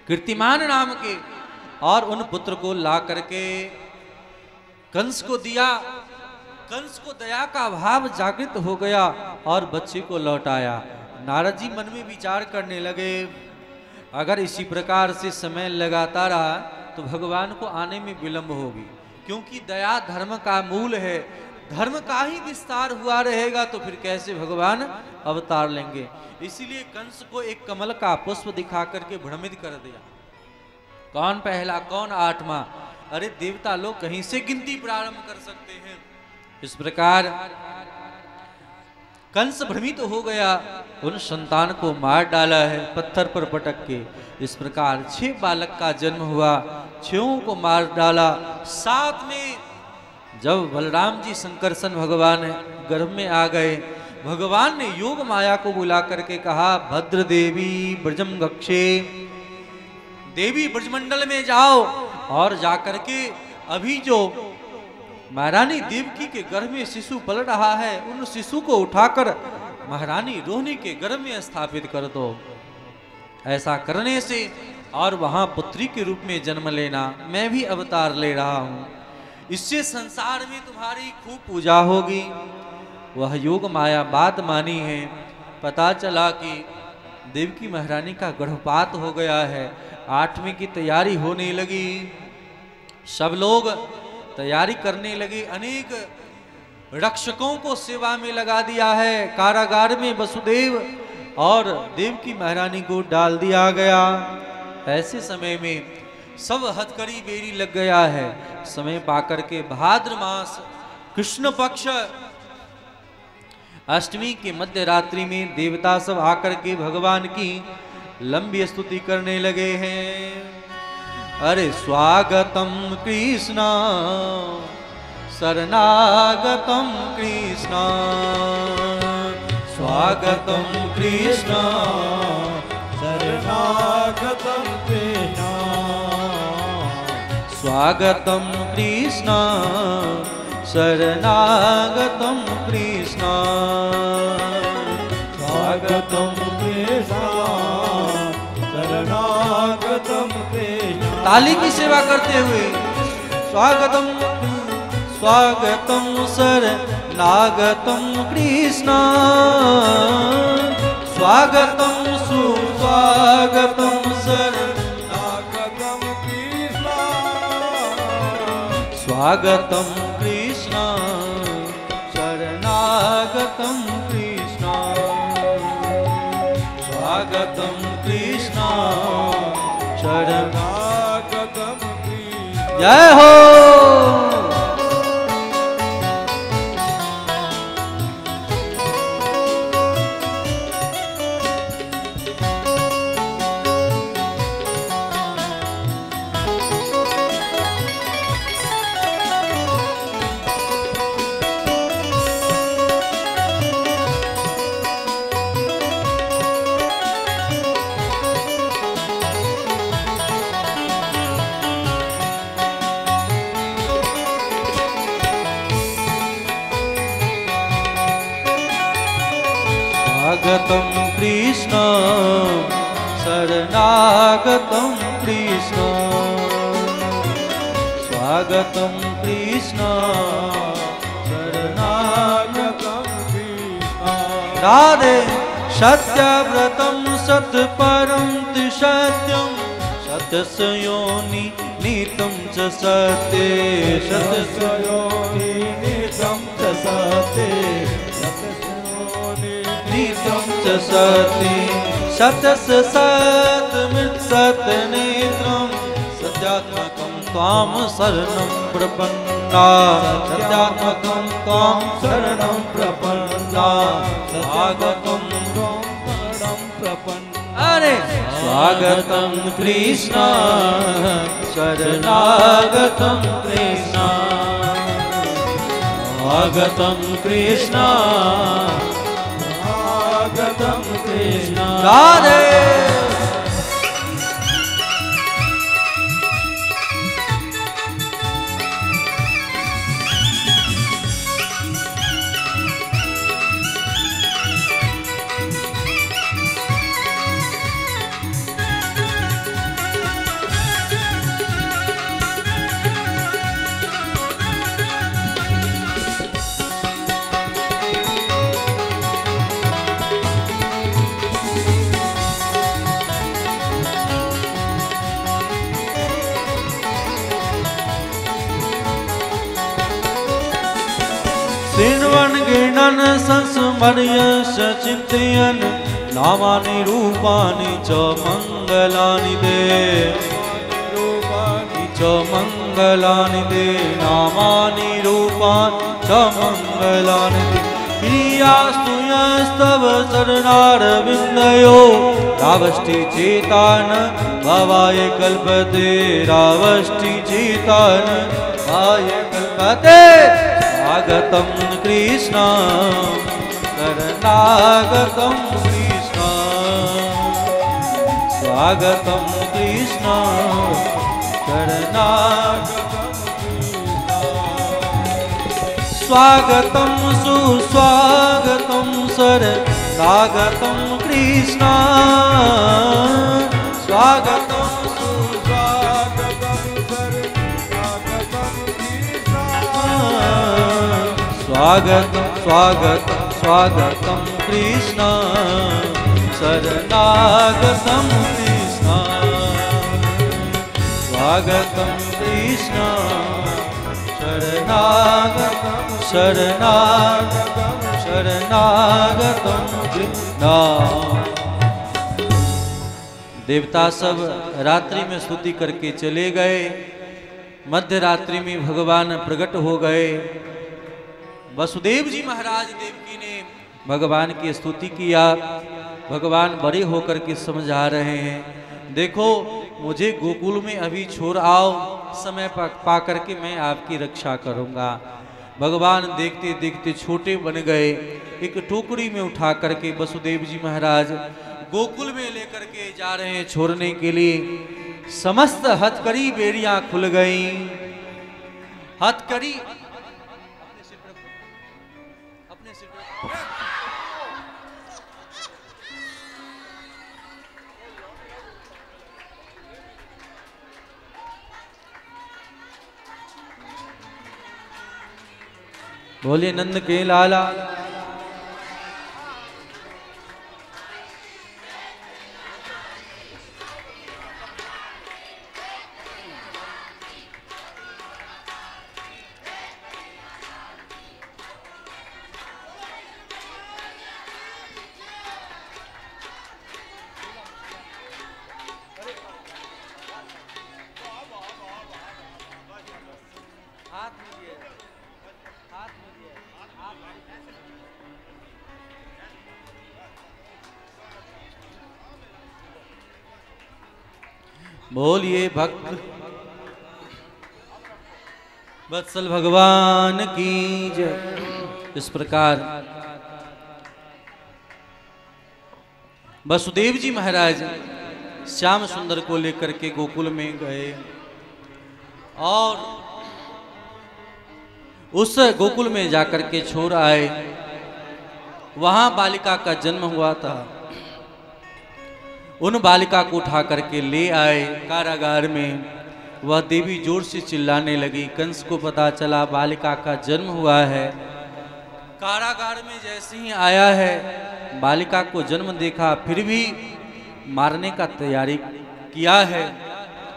कीर्तिमान नाम के, और उन पुत्र को ला करके कंस को दिया। कंस को दया का भाव जागृत हो गया और बच्चे को लौटाया। नारद जी मन में विचार करने लगे, अगर इसी प्रकार से समय लगाता रहा तो भगवान को आने में विलंब होगी, क्योंकि दया धर्म का मूल है। धर्म का ही विस्तार हुआ रहेगा तो फिर कैसे भगवान अवतार लेंगे। इसीलिए कंस को एक कमल का पुष्प दिखा करके भ्रमित कर दिया। कौन पहला कौन आठवां, अरे देवता लोग कहीं से गिनती प्रारंभ कर सकते हैं। इस प्रकार कंस भ्रमित हो गया, उन संतान को मार डाला है पत्थर पर पटक के। इस प्रकार 6 बालक का जन्म हुआ, 6 को मार डाला। साथ में जब बलराम जी संकर्षण भगवान गर्भ में आ गए, भगवान ने योग माया को बुला करके कहा, भद्र देवी ब्रजम गक्षे, देवी ब्रजमंडल में जाओ और जाकर के अभी जो महारानी देवकी के गर्भ में शिशु पल रहा है, उन शिशु को उठाकर महारानी रोहिणी के गर्भ में स्थापित कर दो। ऐसा करने से और वहां पुत्री के रूप में जन्म लेना, मैं भी अवतार ले रहा हूं, इससे संसार में तुम्हारी खूब पूजा होगी। वह योग माया बात मानी है। पता चला कि देवकी महारानी का गर्भपात हो गया है। 8वीं की तैयारी होने लगी, सब लोग तैयारी करने लगे। अनेक रक्षकों को सेवा में लगा दिया है। कारागार में वसुदेव और देवकी महारानी को डाल दिया गया। ऐसे समय में सब हथकड़ी बेरी लग गया है। समय पाकर के भाद्र मास कृष्ण पक्ष अष्टमी के मध्य रात्रि में देवता सब आकर के भगवान की लंबी स्तुति करने लगे हैं। अरे स्वागतम कृष्ण शरणागतम कृष्ण, स्वागतम कृष्ण शरणागतम कृष्ण, स्वागतम कृष्ण शरणागतम कृष्ण, स्वागतम कृष्ण शरणागतम कृष्ण। ताली की सेवा करते हुए स्वागतम स्वागतम शरणागतम कृष्ण, स्वागतम सुस्वागतम शरणागतम कृष्ण, स्वागतम कृष्ण शरणागतम कृष्ण, स्वागतम कृष्ण शरणागतम कृष्ण। जय हो। स्वागतम कृष्ण शरणागतम कृष्ण, स्वागतम कृष्ण शरणागतम कृष्ण। राधे सत्यव्रतम सत्परम सत्यम सत्यस्योनि नीतम च सत्ये, सत्यस्योनि नीतम च सत्ये, नीतम च सत्ये, सत्यस्य सत्यमृत सत्यनेत्रम, सत्यात्मकं त्वां शरणं प्रपन्ना, सत्यात्मकं त्वां शरणं प्रपन्ना, स्वागतं शरणं प्रपन्ना। अरे स्वागतं कृष्ण शरणागतं कृष्ण, स्वागतं कृष्ण स्वागतं कृष्ण। राधे तेन संस्मर्य चिंतयन् नामानि रूपाणि च मंगलानि ते च मंगलानि ते नामानि रूपाणि च मंगलानि ते क्रियास्तु यस्तव चरणारविन्दयो रावष्टि चेतान भवाय कल्पते रावष्टि चेतान भवाय कल्पते स्वागतं कृष्ण शरणागतं कृष्ण स्वागतं कृष्ण शरणागतं स्वागतं सुस्वागतं शरणागतं कृष्ण स्वागतं सुस्वागतं शरणागतं कृष्ण स्वागतं स्वागतं स्वागतं कृष्ण शरणागतं कृष्ण स्वागतं कृष्ण शरणागतं शरणागतं शरणागतं कृष्ण। देवता सब रात्रि में स्तुति करके चले गए। मध्य रात्रि में भगवान प्रकट हो गए। वसुदेव जी महाराज देवकी ने भगवान की स्तुति किया। भगवान बड़े होकर के समझा रहे हैं, देखो मुझे गोकुल में अभी छोड़ आओ, समय पा करके मैं आपकी रक्षा करूंगा। भगवान देखते देखते छोटे बन गए। एक टोकरी में उठा करके वसुदेव जी महाराज गोकुल में लेकर के जा रहे हैं छोड़ने के लिए। समस्त हथकड़ी बेड़ियां खुल गई। हथकड़ी अपने सिर पर बोले नंद के लाला। बोलिए भक्त वत्सल भगवान की जय। इस प्रकार वसुदेव जी महाराज श्याम सुंदर को लेकर के गोकुल में गए और उस गोकुल में जाकर के छोड़ आए। वहां बालिका का जन्म हुआ था। उन बालिका को उठा करके ले आए कारागार में। वह देवी जोर से चिल्लाने लगी। कंस को पता चला बालिका का जन्म हुआ है। कारागार में जैसे ही आया है, बालिका को जन्म देखा, फिर भी मारने का तैयारी किया है।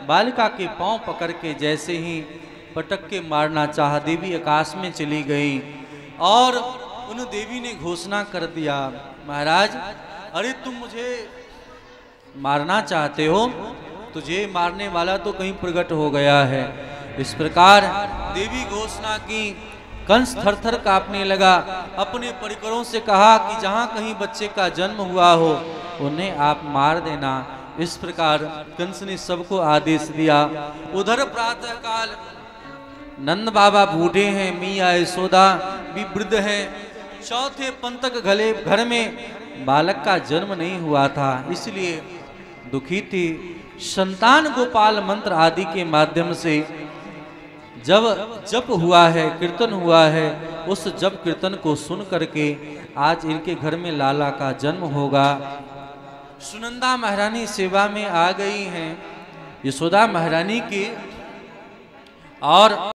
बालिका के पांव पकड़ के जैसे ही पटक के मारना चाहा, देवी आकाश में चली गई और उन देवी ने घोषणा कर दिया, महाराज अरे तुम मुझे मारना चाहते हो, तुझे मारने वाला तो कहीं प्रकट हो गया है। इस प्रकार देवी घोषणा की। कंस थरथर कांपने लगा। अपने परिकरों से कहा कि जहां कहीं बच्चे का जन्म हुआ हो उन्हें आप मार देना। इस प्रकार कंस ने सबको आदेश दिया। उधर प्रातः काल नंद बाबा बूढ़े हैं, मियां यशोदा भी वृद्ध हैं। चौथे पंतक घर में बालक का जन्म नहीं हुआ था, इसलिए दुखी थी। संतान गोपाल मंत्र आदि के माध्यम से जब जप हुआ है, कीर्तन हुआ है, उस जप कीर्तन को सुन करके आज इनके घर में लाला का जन्म होगा। सुनंदा महारानी सेवा में आ गई हैं यशोदा महारानी की और